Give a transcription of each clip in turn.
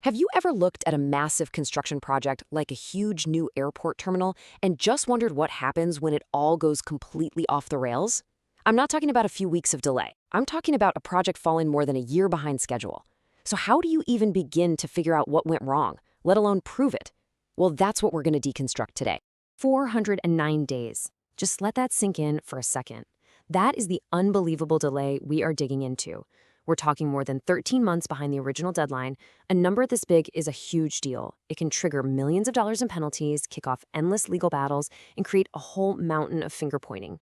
Have you ever looked at a massive construction project like a huge new airport terminal and just wondered what happens when it all goes completely off the rails? I'm not talking about a few weeks of delay. I'm talking about a project falling more than a year behind schedule. So how do you even begin to figure out what went wrong, let alone prove it? Well, that's what we're going to deconstruct today. 409 days. Just let that sink in for a second. That is the unbelievable delay we are digging into. We're talking more than 13 months behind the original deadline. A number this big is a huge deal. It can trigger millions of dollars in penalties, kick off endless legal battles, and create a whole mountain of finger pointing.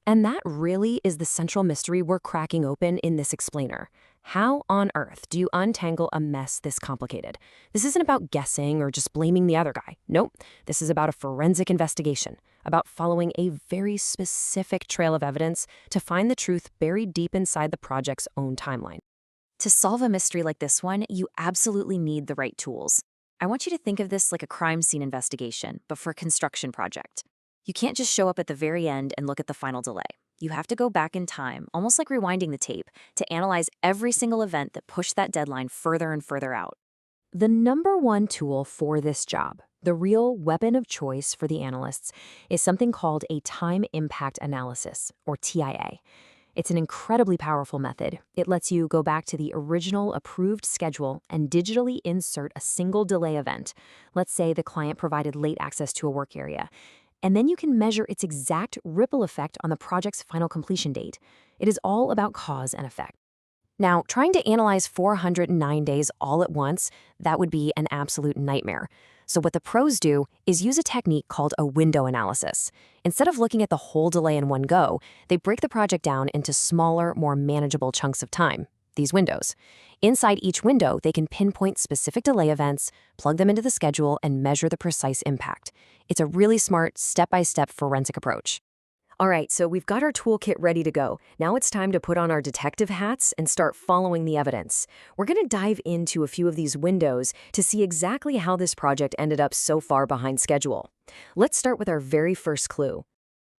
And that really is the central mystery we're cracking open in this explainer. How on earth do you untangle a mess this complicated? This isn't about guessing or just blaming the other guy. Nope. This is about a forensic investigation, about following a very specific trail of evidence to find the truth buried deep inside the project's own timeline. To solve a mystery like this one, you absolutely need the right tools. I want you to think of this like a crime scene investigation, but for a construction project. You can't just show up at the very end and look at the final delay. You have to go back in time, almost like rewinding the tape, to analyze every single event that pushed that deadline further and further out. The number one tool for this job, the real weapon of choice for the analysts, is something called a time impact analysis, or TIA. It's an incredibly powerful method. It lets you go back to the original approved schedule and digitally insert a single delay event. Let's say the client provided late access to a work area. And then you can measure its exact ripple effect on the project's final completion date. It is all about cause and effect. Now, trying to analyze 409 days all at once, that would be an absolute nightmare. So what the pros do is use a technique called a window analysis. Instead of looking at the whole delay in one go, they break the project down into smaller, more manageable chunks of time, these windows. Inside each window, they can pinpoint specific delay events, plug them into the schedule, and measure the precise impact. It's a really smart, step-by-step forensic approach. All right, so we've got our toolkit ready to go. Now it's time to put on our detective hats and start following the evidence. We're going to dive into a few of these windows to see exactly how this project ended up so far behind schedule. Let's start with our very first clue.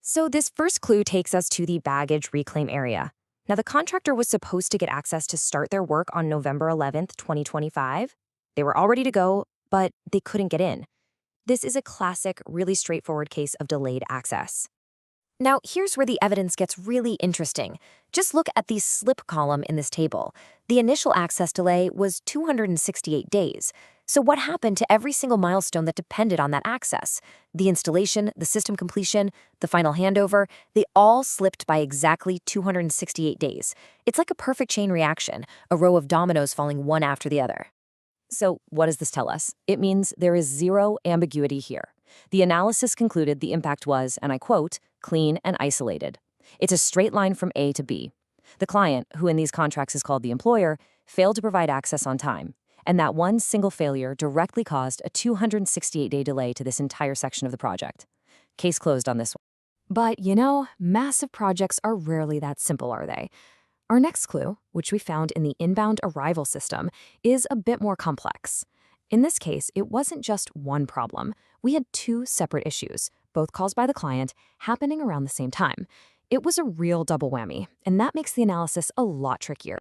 So this first clue takes us to the baggage reclaim area. Now, the contractor was supposed to get access to start their work on November 11th, 2025. They were all ready to go, but they couldn't get in. This is a classic, really straightforward case of delayed access. Now, here's where the evidence gets really interesting. Just look at the slip column in this table. The initial access delay was 268 days. So what happened to every single milestone that depended on that access? The installation, the system completion, the final handover, they all slipped by exactly 268 days. It's like a perfect chain reaction, a row of dominoes falling one after the other. So what does this tell us? It means there is zero ambiguity here. The analysis concluded the impact was, and I quote, clean and isolated. It's a straight line from A to B. The client, who in these contracts is called the employer, failed to provide access on time. And that one single failure directly caused a 268-day delay to this entire section of the project. Case closed on this one. But, massive projects are rarely that simple, are they? Our next clue, which we found in the inbound arrival system, is a bit more complex. In this case, it wasn't just one problem. We had two separate issues, both caused by the client, happening around the same time. It was a real double whammy, and that makes the analysis a lot trickier.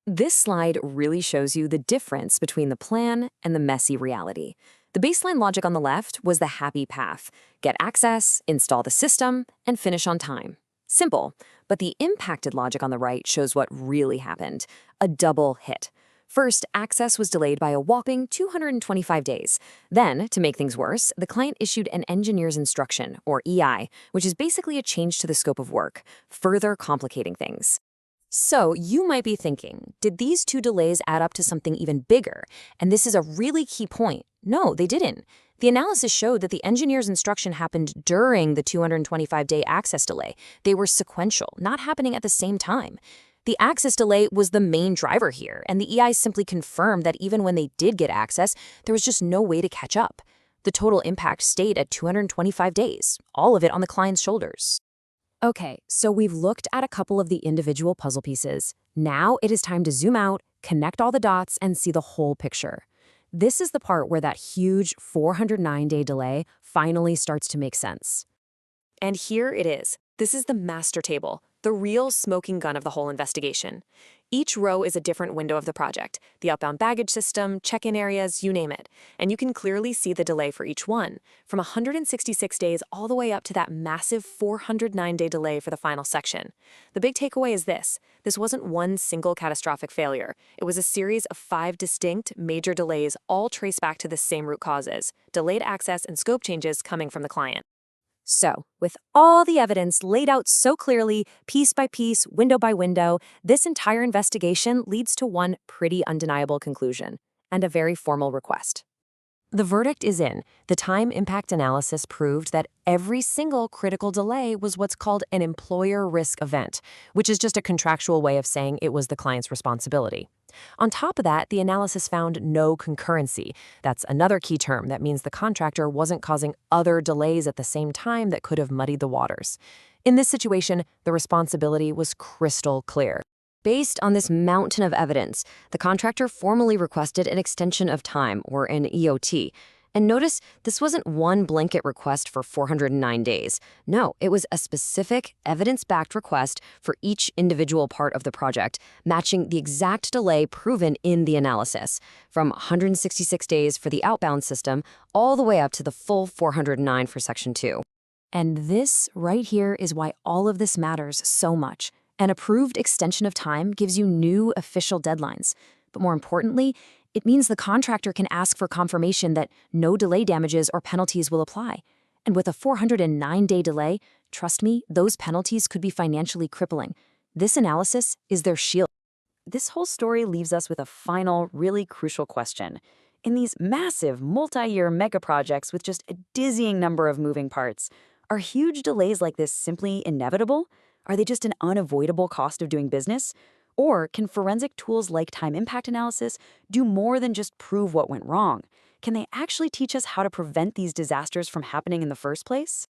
This slide really shows you the difference between the plan and the messy reality. The baseline logic on the left was the happy path: get access, install the system, and finish on time. Simple, but the impacted logic on the right shows what really happened: a double hit. First, access was delayed by a whopping 225 days. Then, to make things worse, the client issued an engineer's instruction, or EI, which is basically a change to the scope of work, further complicating things. So, you might be thinking, did these two delays add up to something even bigger? And this is a really key point. No, they didn't. The analysis showed that the engineer's instruction happened during the 225-day access delay. They were sequential, not happening at the same time. The access delay was the main driver here, and the EI simply confirmed that even when they did get access, there was just no way to catch up. The total impact stayed at 225 days, all of it on the client's shoulders. Okay, so we've looked at a couple of the individual puzzle pieces. Now it is time to zoom out, connect all the dots, and see the whole picture. This is the part where that huge 409-day delay finally starts to make sense. And here it is. This is the master table, the real smoking gun of the whole investigation. Each row is a different window of the project, the outbound baggage system, check-in areas, you name it. And you can clearly see the delay for each one, from 166 days all the way up to that massive 409-day delay for the final section. The big takeaway is this. This wasn't one single catastrophic failure. It was a series of 5 distinct, major delays, all traced back to the same root causes: delayed access and scope changes coming from the client. So, with all the evidence laid out so clearly, piece by piece, window by window, this entire investigation leads to one pretty undeniable conclusion, and a very formal request. The verdict is in. The time impact analysis proved that every single critical delay was what's called an employer risk event, which is just a contractual way of saying it was the client's responsibility. On top of that, the analysis found no concurrency. That's another key term that means the contractor wasn't causing other delays at the same time that could have muddied the waters. In this situation, the responsibility was crystal clear. Based on this mountain of evidence, the contractor formally requested an extension of time, or an EOT. And notice, this wasn't one blanket request for 409 days. No, it was a specific, evidence-backed request for each individual part of the project, matching the exact delay proven in the analysis, from 166 days for the outbound system all the way up to the full 409 for Section 2. And this right here is why all of this matters so much. An approved extension of time gives you new official deadlines. But more importantly, it means the contractor can ask for confirmation that no delay damages or penalties will apply. And with a 409-day delay, trust me, those penalties could be financially crippling. This analysis is their shield. This whole story leaves us with a final, really crucial question. In these massive, multi-year mega projects with just a dizzying number of moving parts, are huge delays like this simply inevitable? Are they just an unavoidable cost of doing business? Or can forensic tools like time impact analysis do more than just prove what went wrong? Can they actually teach us how to prevent these disasters from happening in the first place?